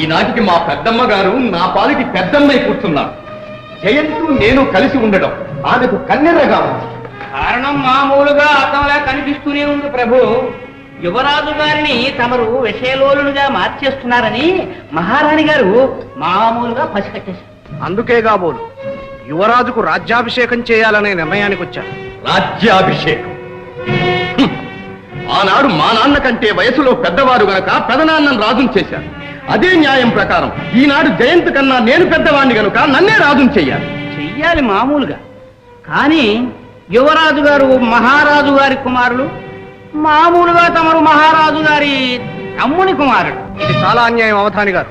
ఈనాటికి మా పెద్దమ్మ గారు నా పాలిటి పెద్దమ్మై కూర్చున్నారు. జయంతు నేను కలిసి ఉండడం ఆమెకు కన్నెర్రగా ఉంది. కారణం మామూలుగా అర్థంలా కనిపిస్తూనే ఉంది ప్రభు. యువరాజు గారిని తమరు విషయలోలుగా మార్చేస్తున్నారని మహారాణి గారు మామూలుగా పసికట్టేశారు. అందుకే కాబోలు యువరాజుకు రాజ్యాభిషేకం చేయాలనే నిర్ణయానికి వచ్చాను. రాజ్యాభిషేకం? ఆనాడు మా నాన్న కంటే వయసులో పెద్దవారు గనక పెదనాన్నను రాజును చేశారు. అదే న్యాయం ప్రకారం ఈనాడు జయంత్ కన్నా నేను పెద్దవాణ్ణి గనుక నన్నే రాజును చెయ్యాలి మామూలుగా. కానీ యువరాజు గారు మహారాజు గారి కుమారులు, మామూలుగా తమరు మహారాజు గారి తమ్ముని కుమారుడు. ఇది చాలా అన్యాయం అవధాని గారు.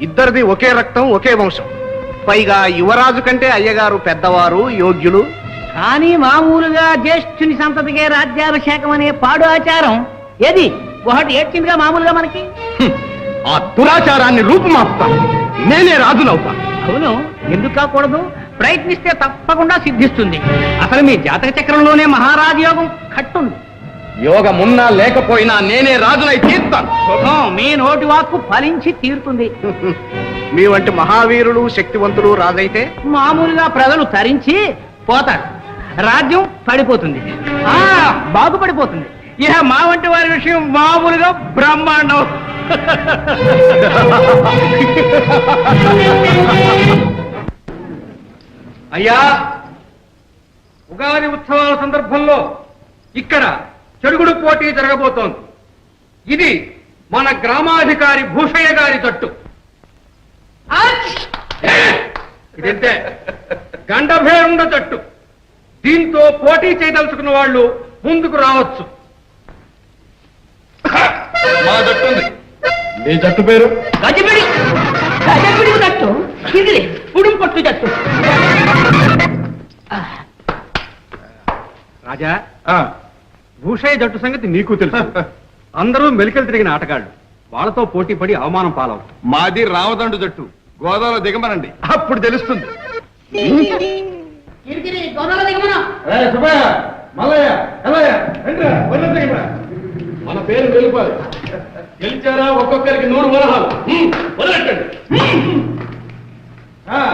ఇద్దరిది ఒకే రక్తం, ఒకే వంశం. పైగా యువరాజు కంటే అయ్యగారు పెద్దవారు, యోగ్యులు. కానీ మామూలుగా జ్యేష్ఠుని సంతతికే రాజ్యాభిషేకం అనే పాడు ఆచారం ఏది ఒకటి ఏడ్చిందిగా మామూలుగా మనకి. ఆ దురాచారాన్ని రూపుమాపుతాను. నేనే రాజునవుతాను. అవును, ఎందుకు కాకూడదు? ప్రయత్నిస్తే తప్పకుండా సిద్ధిస్తుంది. అసలు మీ జాతక చక్రంలోనే మహారాజు యోగం కట్టుంది. యోగమున్నా లేకపోయినా నేనే రాజునై తీర్తాను. శుభం, మీ నోటి వాక్కు ఫలించి తీరుతుంది. మీ వంటి మహావీరులు, శక్తివంతులు రాజైతే మామూలుగా ప్రజలు తరించి పోతారు, రాజ్యం పడిపోతుంది, బాగుపడిపోతుంది. ఇక మా వంటి వారి విషయం మామూలుగా బ్రహ్మాండం. అయ్యా, ఉగాది ఉత్సవాల సందర్భంలో ఇక్కడ చెడుగుడు పోటీ జరగబోతోంది. ఇది మన గ్రామాధికారి భూషయ్య గారి జట్టు. ఇదంతే గండభేరుండ జట్టు. దీంతో పోటీ చేయదలుచుకున్న వాళ్ళు ముందుకు రావచ్చు. మా జట్టు ఉంది. మీ జట్టు పేరు? గజబిడి. గజబిడి జట్టు ఇది ఉడుం పట్టు జట్టు. రాజా, భూషయ్య జట్టు సంగతి నీకు తెలుసు. అందరూ మెలికలు తిరిగిన ఆటగాళ్లు. వాళ్ళతో పోటీ పడి అవమానం పాలవుతారు. మాది రామదండు జట్టు. గోదావరి దిగమనండి, అప్పుడు తెలుస్తుంది. మన పేరు వెలుపాలి. గెలిచారా ఒక్కొక్కరికి 100 వరహాలు. వదలెట్టండి. Hey,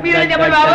మీరే చెప్పండి బాబు.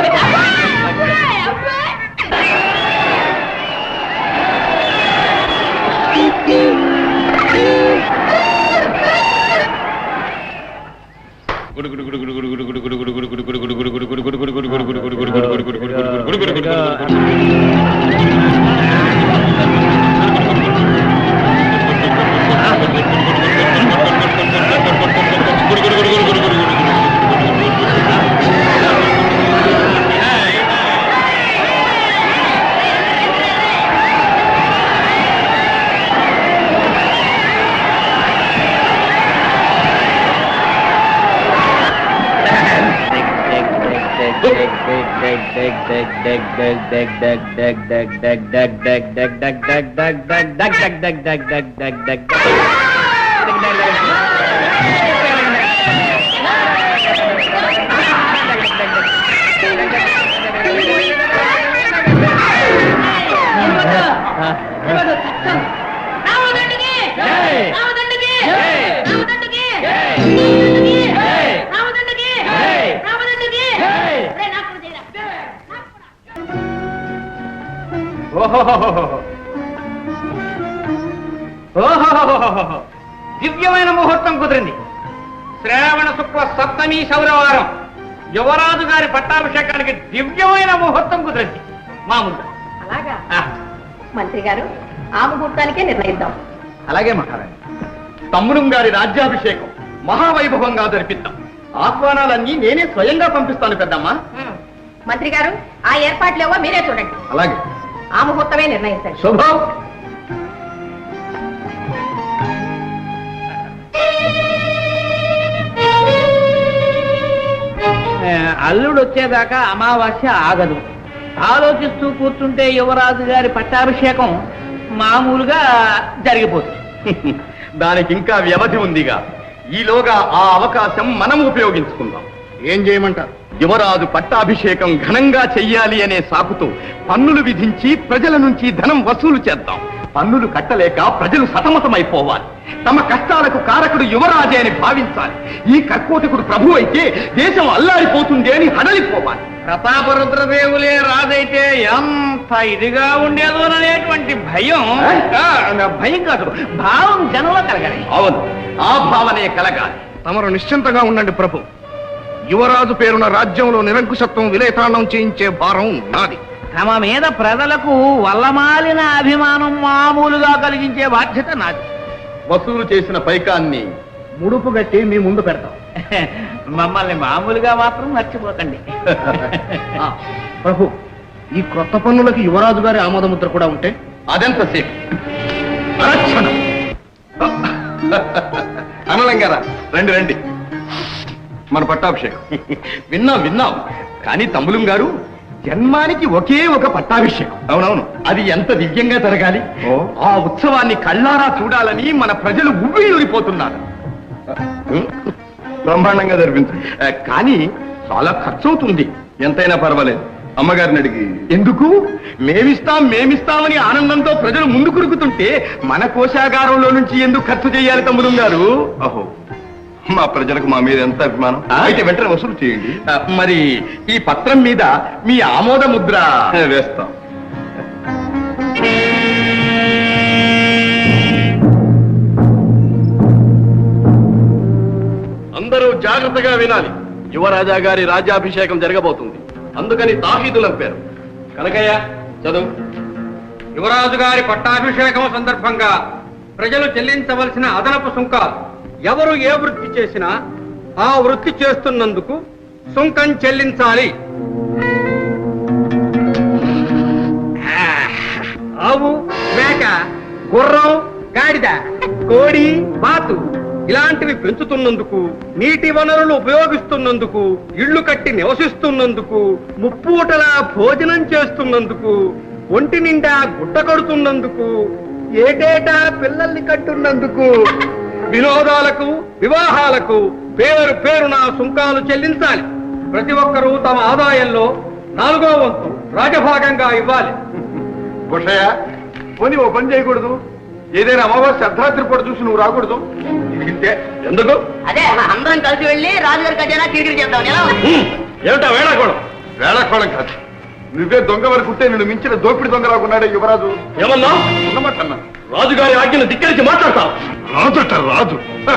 దివ్యమైన ముహూర్తం కుదిరింది. శ్రావణ శుక్ల సప్తమి శౌరవారం యువరాజు గారి పట్టాభిషేకానికి దివ్యమైన ముహూర్తం కుదిరింది. మామూలుగా అలాగా మంత్రి గారు ఆ ముహూర్తానికే నిర్ణయిద్దాం. అలాగే మహారాణి. తమ్ముడు గారి రాజ్యాభిషేకం మహావైభవంగా జరిపిద్దాం. ఆహ్వానాలన్నీ నేనే స్వయంగా పంపిస్తాను పెద్దమ్మా. మంత్రి గారు ఆ ఏర్పాట్లేవో మీరే చూడండి. అలాగే. ఆ ముహూర్తమే నిర్ణయించండి. శుభం. అల్లుడు వచ్చేదాకా అమావాస్య ఆగదు. ఆలోచిస్తూ కూర్చుంటే యువరాజు గారి పట్టాభిషేకం మామూలుగా జరిగిపోతుంది. దానికి ఇంకా వ్యవధి ఉందిగా. ఈలోగా ఆ అవకాశం మనం ఉపయోగించుకుందాం. ఏం చేయమంటారు? యువరాజు పట్టాభిషేకం ఘనంగా చెయ్యాలి అనే సాకుతో పన్నులు విధించి ప్రజల నుంచి ధనం వసూలు చేద్దాం. పన్నులు కట్టలేక ప్రజలు సతమతమైపోవాలి. తమ కష్టాలకు కారకుడు యువరాజే అని భావించాలి. ఈ కర్కోటకుడు ప్రభు అయితే దేశం అల్లాడిపోతుంది అని హడలిపోవాలి. ప్రతాపరుద్రదేవులే రాజైతే ఎంత ఇదిగా ఉండేదోననేటువంటి భయం భయం కాదు, భావం జనంలో కలగాలి. అవును, ఆ భావనే కలగాలి. తమరు నిశ్చింతగా ఉండండి ప్రభు. యువరాజు పేరున రాజ్యంలో నిరంకుశత్వం విలేతాండం చేయించే భారం నాది. తమ మీద ప్రజలకు వల్లమాలిన అభిమానం మామూలుగా కలిగించే బాధ్యత నాది. వసూలు చేసిన పైకాన్ని ముడుపు గట్టి మీ ముందు పెడతాం. మమ్మల్ని మామూలుగా మాత్రం మర్చిపోకండి. ప్రభు, ఈ క్రొత్త పన్నులకి యువరాజు గారి ఆమోదముద్ర కూడా ఉంటే అదెంతసేపు? అరక్షణం. అనలంగారా, రండి రండి. మన పట్టాభిషేకం విన్నాం. కానీ తమ్ములం గారు, జన్మానికి ఒకే ఒక పట్టాభిషేకం. అవునవును, అది ఎంత దివ్యంగా జరగాలి. ఆ ఉత్సవాన్ని కళ్ళారా చూడాలని మన ప్రజలు ఉవ్విళ్ళూరిపోతున్నారు. బ్రహ్మాండంగా జరిపించు. కానీ చాలా ఖర్చు అవుతుంది. ఎంతైనా పర్వాలేదు. అమ్మగారిని అడిగి ఎందుకు? మేమిస్తామని ఆనందంతో ప్రజలు ముందు కురుకుతుంటే మన కోశాగారంలో నుంచి ఎందుకు ఖర్చు చేయాలి తమ్ముడు గారు? అహో, మా ప్రజలకు మా మీద ఎంత అభిమానం. అయితే వెంటనే వసూలు చేయండి. మరి ఈ పత్రం మీద మీ ఆమోద ముద్ర వేస్తాం. అందరూ జాగ్రత్తగా వినాలి. యువరాజా గారి రాజ్యాభిషేకం జరగబోతుంది. అందుకని తాహీదులు అంపారు. కనకయ్య చదువు. యువరాజు గారి పట్టాభిషేకం సందర్భంగా ప్రజలు చెల్లించవలసిన అదనపు సుంకాలు. ఎవరు ఏ వృత్తి చేసినా ఆ వృత్తి చేస్తున్నందుకు సుంకం చెల్లించాలి. ఆవు, మేక, గుర్రం, గాడిద, కోడి, బాతు ఇలాంటివి పెంచుతున్నందుకు, నీటి వనరులు ఉపయోగిస్తున్నందుకు, ఇళ్లు కట్టి నివసిస్తున్నందుకు, ముప్పూటలా భోజనం చేస్తున్నందుకు, ఒంటి నిండా గుడ్డ కడుతున్నందుకు, ఏటేటా పిల్లల్ని కట్టున్నందుకు, వినోదాలకు, వివాహాలకు పేరు పేరున సుంకాలు చెల్లించాలి. ప్రతి ఒక్కరూ తమ ఆదాయంలో 4వ వంతు రాజభాగంగా ఇవ్వాలి. బుషయ్య, పోనీ ఓ పని చేయకూడదు? ఏదైనా అమావాస్య అర్ధరాత్రి పూట చూసి నువ్వు రాకూడదు? ఎందుకు? అదే అందరం కలిసి వెళ్ళి రాజుగారి ఖజానా కిరికిరి చేద్దాం. ఎలా ఏమిటా వేళాకోళం? వేళాకోళం కాదు, నువ్వే దొంగ వరకుంటే నిన్ను మించిన దోపిడి దొంగలాగున్నాడే యువరాజు. ఏమన్నా ఉన్నమాటన్నా? రాజుగారి ఆజ్ఞను ధిక్కరించి మాట్లాడతావు. రాజట రాజు. హ!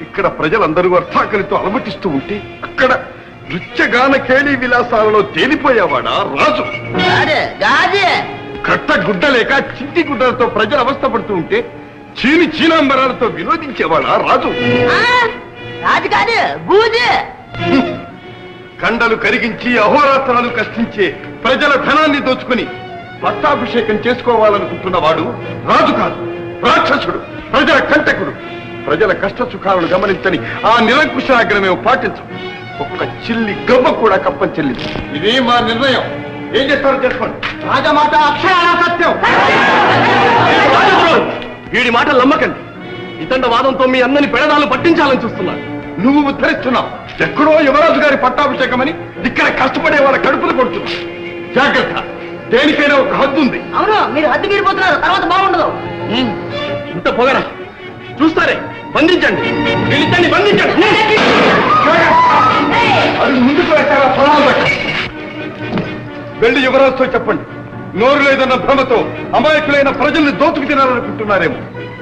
ఇక్కడ ప్రజలందరూ అర్థాకలితో అలమటిస్తూ ఉంటే అక్కడ నృత్యగాన కేళీ విలాసాలలో తేలిపోయేవాడా రాజు? కట్ట గుడ్డ లేక చింటి గుడ్డలతో ప్రజలు అవస్థపడుతూ ఉంటే చీనాంబరాలతో వినోదించేవాడా రాజు? రాజు కాదు, బూజు. కండలు కరిగించి అహోరాత్రాలు కష్టించే ప్రజల ధనాన్ని దోచుకుని పట్టాభిషేకం చేసుకోవాలనుకుంటున్నవాడు రాజు కాదు, రాక్షసుడు, ప్రజల కంటకుడు. ప్రజల కష్ట సుఖాలను గమనించని ఆ నిరంకుశాగ్ర మేము పాటించం. ఒక్క చిల్లి గవ్వ కూడా కప్పం చెల్లింది. ఇదే మా నిర్ణయం. ఏం చేస్తారో చేసుకోండి. రాజమాట అక్షరాల సత్యం. వీడి మాటలు నమ్మకండి. ఇతండ వాదంతో మీ అందరిని పెడదాలు పట్టించాలని చూస్తున్నాడు. నువ్వు ఉద్ధరిస్తున్నావు. ఎక్కడో యువరాజు గారి పట్టాభిషేకం అని ఇక్కడ కష్టపడే వాళ్ళ కడుపులు కొడుతున్నావు. జాగ్రత్త, దేనికైనా ఒక హద్దు ఉంది. అవును, మీరు హద్దు మీరిపోతున్నారు, తర్వాత బాగుండదు. ఇంత పొగరా? చూస్తారే, బంధించండి, వీళ్ళిద్దరిని బంధించండి. అది ముందుకు వచ్చారా? పొలాలు పెట్టండి. వెళ్ళి యువరాజుతో చెప్పండి, నోరు లేదన్న భ్రమతో అమాయకులైన ప్రజల్ని దోచుకు తినాలనుకుంటున్నారేమో.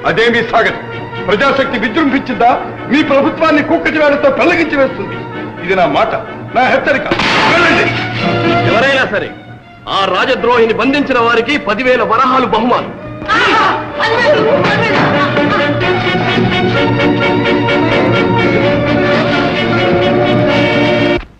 అదేమీ సాగదు. ప్రజాశక్తి విజృంభించిందా మీ ప్రభుత్వాన్ని కుక్కటి వేళతో పెళ్లగించి వేస్తుంది. ఇది నా మాట, నా హెచ్చరిక. వెళ్ళండి. ఎవరైనా సరే ఆ రాజద్రోహిని బంధించిన వారికి 10,000 వరహాలు బహుమానం.